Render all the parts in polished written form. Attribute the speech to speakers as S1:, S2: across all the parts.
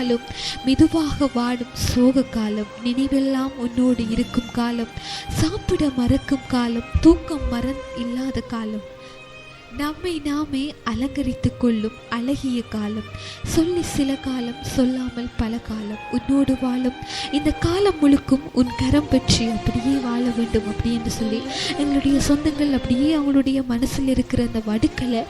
S1: காலம், மெதுவாக வாடும் சோக காலம், நினைவெல்லாம் உன்னோடு இருக்கும் காலம், சாப்பிட மறக்கும் காலம், தூக்கம் இல்லாத காலம், நம்மை நாமே அலங்கரித்துக் கொள்ளும் அழகிய காலம், சொல்லி சில காலம் சொல்லாமல் பல காலம், உன்னோடு வாழும் இந்த காலம் முழுக்கும் உன் கரம் பற்றி அப்படியே வாழ வேண்டும் அப்படி என்று சொல்லி எங்களுடைய சொந்தங்கள் அப்படியே அவங்களுடைய மனசில் இருக்கிற அந்த வடுக்களை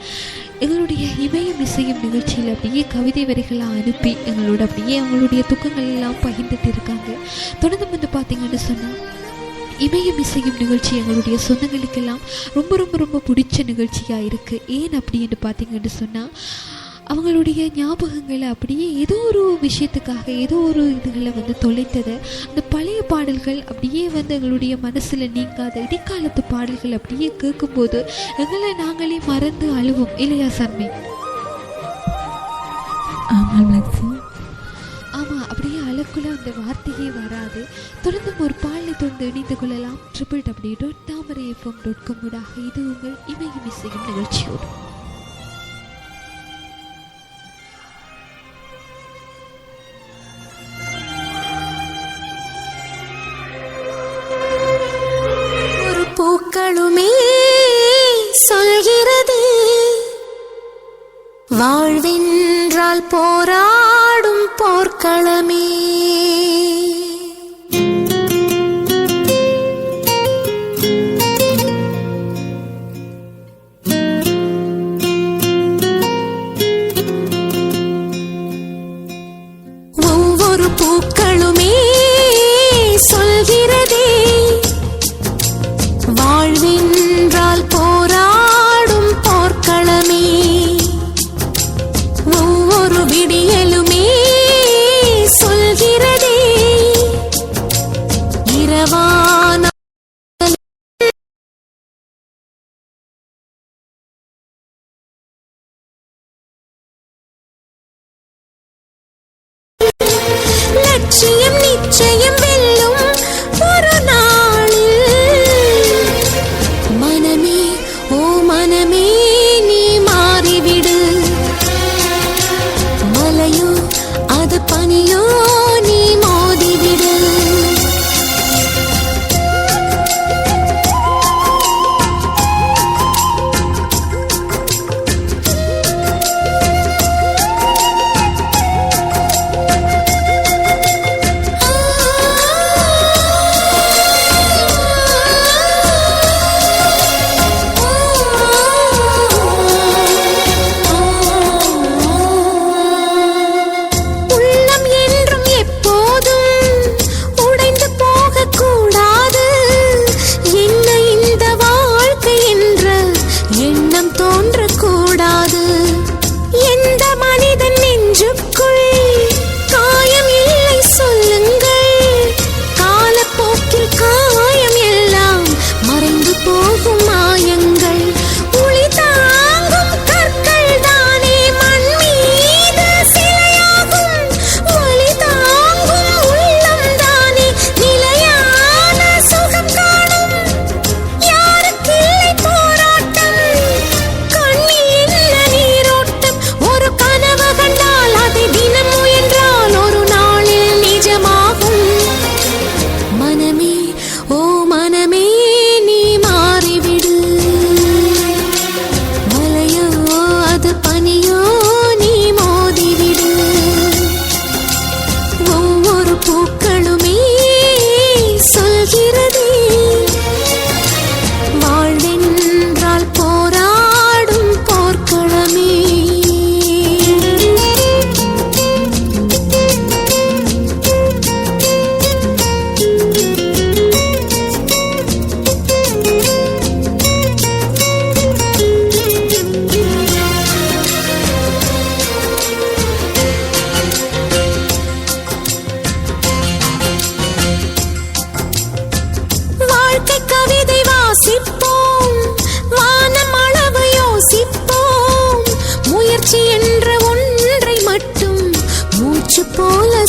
S1: எங்களுடைய இமயம் இசையும் நிகழ்ச்சியில் அப்படியே கவிதை வரிகளாக அனுப்பி எங்களோட அப்படியே அவங்களுடைய துக்கங்கள் எல்லாம் பகிர்ந்துட்டு இருக்காங்க. தொடர்ந்து வந்து பார்த்தீங்கன்னு சொன்னால் இமயம் இசையும் நிகழ்ச்சி எங்களுடைய சொந்தங்களுக்கெல்லாம் ரொம்ப ரொம்ப ரொம்ப பிடிச்ச நிகழ்ச்சியாக இருக்குது. ஏன் அப்படின்னு பார்த்தீங்கன்னு சொன்னால் அவங்களுடைய ஞாபகங்களை அப்படியே ஏதோ ஒரு விஷயத்துக்காக ஏதோ ஒரு இதுகளை வந்து தொலைத்ததை அந்த பழைய பாடல்கள் அப்படியே வந்து எங்களுடைய மனசில் நீங்காத இடைக்காலத்து பாடல்கள் அப்படியே கேட்கும்போது எங்களை நாங்களே மறந்து அழுவோம் இல்லையா சர்மி? ஆமாம், அப்படியே அழகுல அந்த வார்த்தையே வராது. தொடர்ந்து ஒரு பாடலை தொடர்ந்து இணைந்து கொள்ளலாம். www.tamarayfm.com ஊடாக இது உங்கள் இமயம் இசையும் நிகழ்ச்சியோடு.
S2: ஒரு பூக்களுமே சொல்கிறது வாழ்வென்றால் போராடும் போர்க்களமே. ஒவ்வொரு பூக்களுமே சொல்கிறதே வாழ்வென்றால் போராடும் போர்க்களமே. ஒவ்வொரு விடியலுமே சொல்கிறதே இரவான லட்சியம் நிச்சயம் வெல்லும் ஒரு நாளில் மனமே ஓ மனமே நீ மாறிவிடு. மலையோ அது பனியோ நீ மோதிவிடு.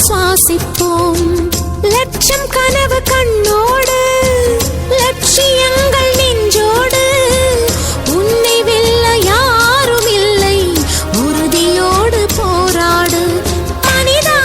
S2: சுவாசிப்போம். லட்சம் கனவு கண்ணோடு லட்சியங்கள் நெஞ்சோடு உன்னை வெல்ல யாரும் இல்லை உறுதியோடு போராடு மனிதா.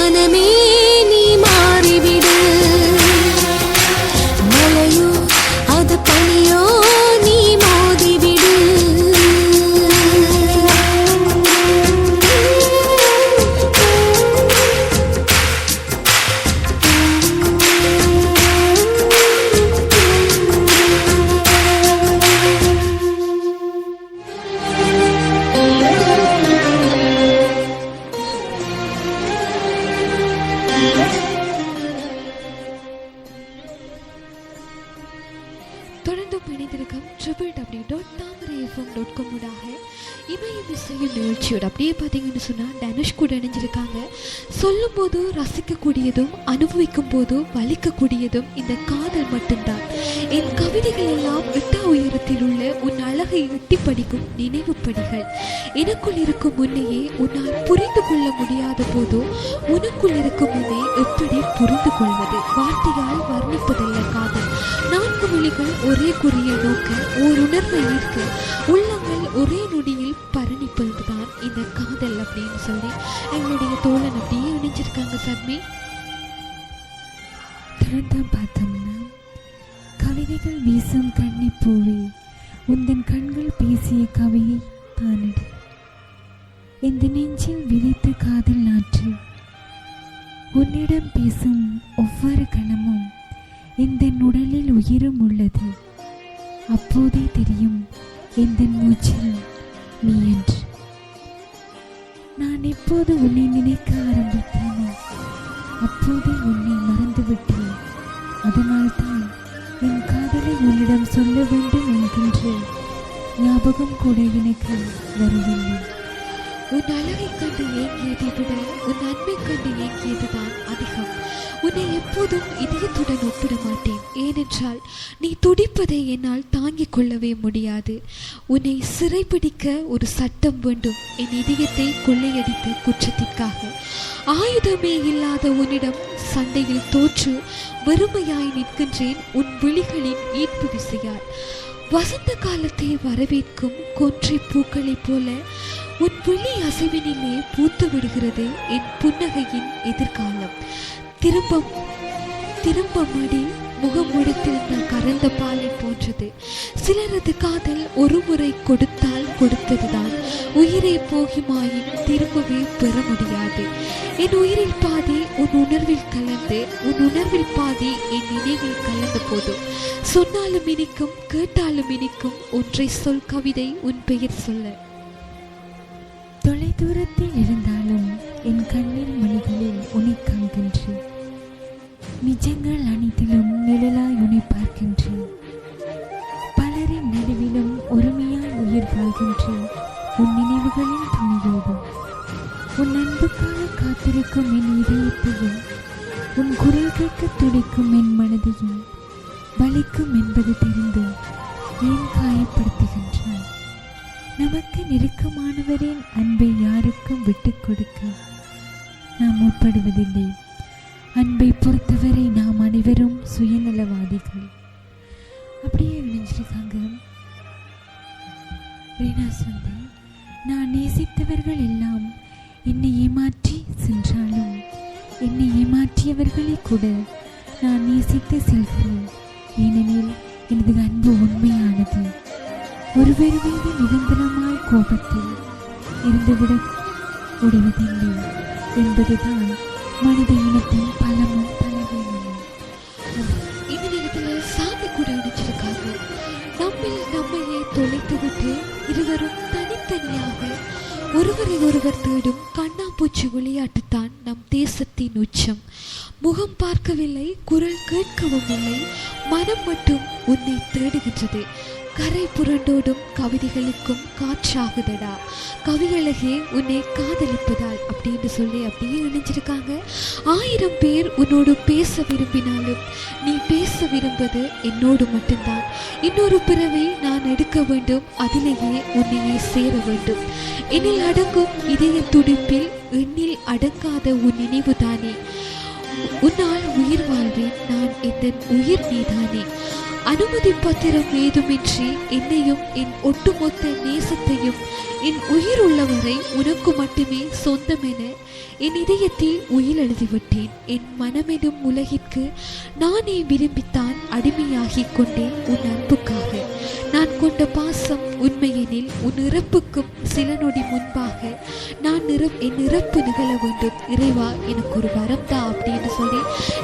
S2: மனமே நீ மாறிவிடு. மழையோ அது பனியோ நீ மோதிவிடு.
S1: தொடர்ந்து இணைந்திருக்கும் www.tamarafm.com ஊடாக இமயம் இசையும் நிகழ்ச்சியோட அப்படியே பார்த்தீங்கன்னு சொன்னால் தனுஷ் கூட இணைஞ்சிருக்காங்க. சொல்லும் போது ரசிக்கக்கூடியதும் அனுபவிக்கும் போது வலிக்கக்கூடியதும் இந்த காதல் மட்டும்தான். என் கவிதைகள் எல்லாம் எட்டா உயரத்தில் உள்ள உன் அழகை எட்டி படிக்கும் நினைவு படிகள். எனக்குள் இருக்கும் முன்னையே உன்னால் புரிந்து கொள்ள முடியாத போதோ உனக்குள் இருக்கும் முன்னே எப்படி புரிந்து கொள்வது? வார்த்தையால் வர்ணிப்பதல்ல காதல். 4 மொழிகள் ஒரே குறிய நோக்க ஓர் உணர்வை ஈர்க்க உள்ளங்கள் ஒரே நொடியில் பரணிப்பதுதான் இந்த காதல் அப்படின்னு சொல்லி எங்களுடைய தோழன் அப்படியே இணைஞ்சிருக்காங்க. சர்மி
S3: தொடர்ந்து பார்த்தோம்னா, கவிதைகள் வீசும் கண்ணி பூவே உந்தன் கண்கள் பேசிய கவியை தானடி. இந்த நெஞ்சில் விதைத்த காதல் நாற்று உன்னிடம் பேசும் ஒவ்வொரு கணமும் இந்த உடலில் உயிரும் உள்ளது. அப்போதே தெரியும் எந்த மூச்சில் நீ என்று. நான் எப்போது உன்னை நினைக்க ஆரம்பித்தேனோ அப்போதே உன்னை மறந்துவிட்டேன். அதனால்தான் என் காதலை உன்னிடம் சொல்ல வேண்டும் என்கின்ற ஞாபகம் கூட எனக்கு வரவில்லை.
S1: உன் அழகை கண்டு ஏங்கியதை விட உன் அன்பை கண்டு ஏங்கியதுதான் அதிகம். உன்னை எப்போதும் இதயத்துடன் ஒப்பிட மாட்டேன். ஏனென்றால் நீ துடிப்பதை என்னால் தாங்கிக் கொள்ளவே முடியாது. உன்னை சிறைப்பிடிக்க ஒரு சட்டம் வேண்டும். என் இதயத்தை கொள்ளையடித்த குற்றத்திற்காக ஆயுதமே இல்லாத உன்னிடம் சண்டையில் தோற்று வறுமையாய் நிற்கின்றேன் உன் விழிகளின் ஈர்ப்பு விசையால். வசந்த காலத்தை வரவேற்கும் கொன்றை பூக்களைப் போல உன் விழி அசைவினிலே பூத்து விடுகிறது என் புன்னகையின் எதிர்காலம். திரும்ப மடி முகம் முடித்திருந்த கறந்த பாலை போன்றது. சிலரது காதல் ஒரு முறை கொடுத்தால் கொடுத்ததுதான். உயிரை போகிமாயின் திரும்பவே பெற முடியாது. என் உயிரில் பாதி உன் உணர்வில் கலந்து உன் உணர்வில் பாதி என் நினைவில் கலந்த போதும் சொன்னாலும் இனிக்கும் கேட்டாலும் இனிக்கும் ஒன்றை சொல் கவிதை உன் பெயர் சொல்ல.
S3: தொலை தூரத்தில் இருந்தாலும் என் கண்ணில் மணிகளில் உன்னை காண்கின்றேன். நிஜங்கள் அனைத்திலும் நிழலாய் உன்னை பார்க்கின்றேன். பலரின் நடுவிலும் ஒருமையாய் உயிர் வாழ்கின்றேன் உன் நினைவுகளின் துணியோடு. உன் அன்புக்காக காத்திருக்கும் என் இதயத்தையும் உன் குரல் கேட்க துடிக்கும் என் மனதையும் வலிக்கும் என்பது தெரிந்தும் ஏன் காயப்படுத்துகின்றாய்? நமக்கு நெருக்கமானவரின் அன்பை யாருக்கும் விட்டுக் கொடுக்க நாம் முற்படுவதில்லை. அன்பை பொறுத்தவரை நாம் அனைவரும் சுயநலவாதிகள். அப்படியே இணைஞ்சிருக்காங்க ரீனாஸ் வந்து, நான் நேசித்தவர்கள் எல்லாம் என்னை ஏமாற்றி சென்றாலும் என்னை ஏமாற்றியவர்களை கூட நான் நேசித்து செல்கிறேன். ஏனெனில் எனது அன்பு உண்மையானது. ஒருவர் மீது நிரந்தரமாய் கோபத்தில் இருந்துவிட முடிவதில்லை என்பதுதான் மனித இனத்தின் பலமும் பலவீனமும்.
S1: இந்த நேரத்தில் சாமி கூட இணைச்சிருக்காங்க. நம்மையே தொலைத்துவிட்டு இருவரும் தனித்தனியாக ஒருவரை ஒருவர் தேடும் கண்ணாம்பூச்சி விளையாட்டுத்தான் நம் தேசத்தின் உச்சம். முகம் பார்க்கவில்லை, குரல் கேட்கவும் இல்லை, மனம் மட்டும் உன்னை தேடுகின்றது. கரை புரண்டோடும் கவிதைகளுக்கும் காற்றாகுதடா கவியழகே உன்னை காதலிப்பதால் அப்படின்னு சொல்லி அப்படியே இணைஞ்சிருக்காங்க. 1000 பேர் உன்னோடு பேச விரும்பினாலும் நீ பேச விரும்புவது என்னோடு மட்டும்தான். இன்னொரு பிறவை நான் எடுக்க வேண்டும், அதிலேயே உன்னையே சேர வேண்டும். என்னில் அடங்கும் இதய துடிப்பில் எண்ணில் அடங்காத உன் நினைவு தானே. உன்னால் உயிர் வாழ்வேன் நான், என் உயிர் நீதானே. அனுமதி பத்திரம் ஏதுமின்றி என்னையும் என் ஒட்டுமொத்த நேசத்தையும் என் உயிர் உள்ளவரை உனக்கு மட்டுமே சொந்தம் என என் இதயத்தில் உயிர் எழுதிவிட்டேன். என் மனமெனும் உலகிற்கு நானே விரும்பித்தான் அடிமையாகிக் கொண்டேன் உன் அன்புக்காக. நான் கொண்ட பாசம் உண்மையெனில் உன் இறப்புக்கும் சில நொடி முன்பாக என் இறப்பு நிகழ வேண்டும். இறைவா, எனக்கு ஒரு வரம் தான் அப்படின்னு சொல்லி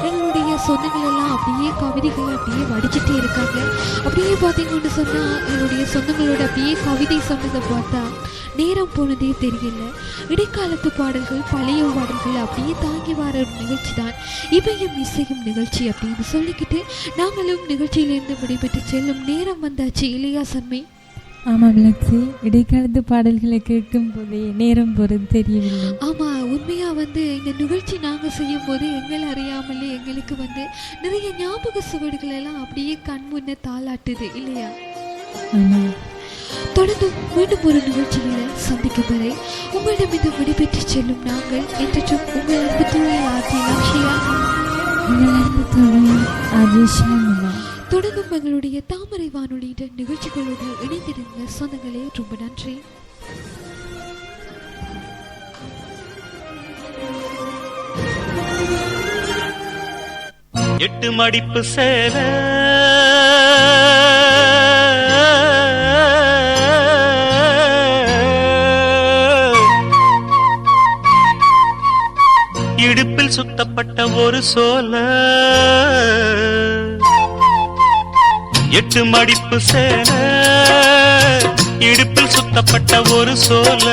S1: எங்களுடைய சொந்தங்கள் எல்லாம் அப்படியே கவிதைகள் அப்படியே வடிச்சிட்டே இருக்காங்க. அப்படியே பார்த்தீங்கன்னு சொன்னால் எங்களுடைய சொந்தங்களோட அப்படியே கவிதை சொன்னதை பார்த்தா நேரம் போனதே தெரியல. இடைக்காலத்து பாடல்கள், பழைய பாடல்கள் அப்படியே தாங்கி வர ஒரு நிகழ்ச்சி தான் இவையும் இசையும் நிகழ்ச்சி அப்படின்னு சொல்லிக்கிட்டு நாங்களும் நிகழ்ச்சியிலிருந்து விடைபெற்று செல்லும் நேரம் வந்தாச்சு இல்லையா சன்மை?
S3: ஆமாம் லட்சி, இடைக்காலத்து பாடல்களை கேட்கும் போதே நேரம் போகிறது தெரியவில்லை.
S1: ஆமாம், உண்மையாக இந்த நிகழ்ச்சி நாங்கள் செய்யும் போது எங்களை அறியாமலே எங்களுக்கு நிறைய ஞாபக சுவடுகள் எல்லாம் அப்படியே கண் முன்ன தாளாட்டுது இல்லையா?
S3: ஆமாம்.
S1: தொடர்ந்து மீண்டும் ஒரு நிகழ்ச்சியில் சந்திக்கும் வரை உங்களிடமிருந்து விடைபெற்று செல்லும் நாங்கள் என்றும் உங்கள் அன்பு தோழி ஆர்ஜி லக்ஷயா,
S3: உங்கள் அன்பு தோழி ஆர்ஜி ஷாமிலா.
S1: தொடர்ந்தும் எங்களுடைய தாமரை வானொலியிட நிகழ்ச்சிகளோடு இணைந்திருந்த சொந்தங்களே ரொம்ப நன்றி.
S4: எட்டு மடிப்பு சேல இடுப்பில் சுத்தப்பட்ட ஒரு சோல, எட்டு மடிப்பு சேல இடுப்பில் சுத்தப்பட்ட ஒரு சோல,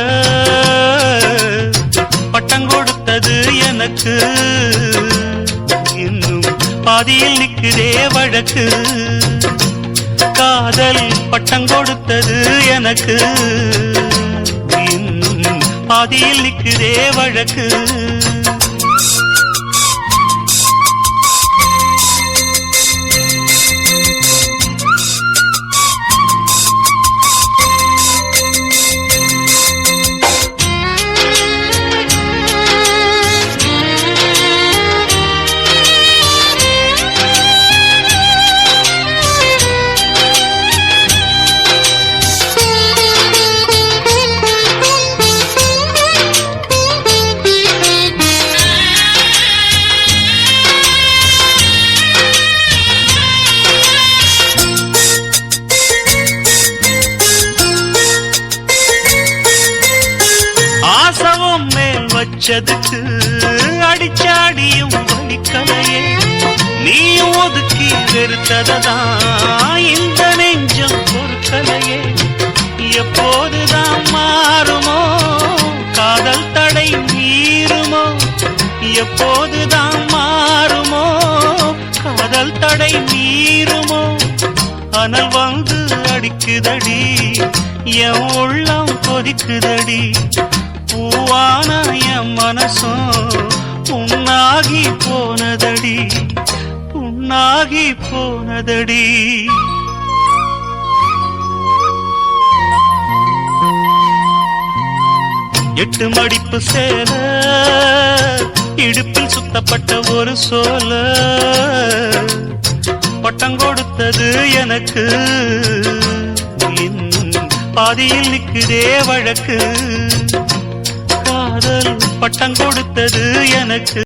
S4: பட்டம் கொடுத்தது எனக்கு இன்னும் பாதியில் நிற்குதே வழக்கு. காதல் பட்டம் கொடுத்தது எனக்கு இன்னும் பாதியில் நிற்குதே வழக்கு. வச்சதுக்கு அடிச்சாடியும் வலிக்கலையே, நீயும் ஒதுக்கி வெறுத்ததான் இந்த நெஞ்சம் பொறுக்கலையே. எப்போதுதான் மாறுமோ காதல் தடை மீறுமோ, எப்போதுதான் மாறுமோ காதல் தடை மீறுமோ. அனல் வந்து அடிக்குதடி, என் உள்ளம் கொதிக்குதடி. பூவான என் மனசும் புண்ணாகி போனதடி, புண்ணாகி போனதடி. எட்டு மடிப்பு சேல இடுப்பில் சுத்தப்பட்ட ஒரு சோல, பட்டம் கொடுத்தது எனக்கு இன்னும் பாதியில் நிற்குதே வழக்கு. காதல் பட்டம் கொடுத்தது எனக்கு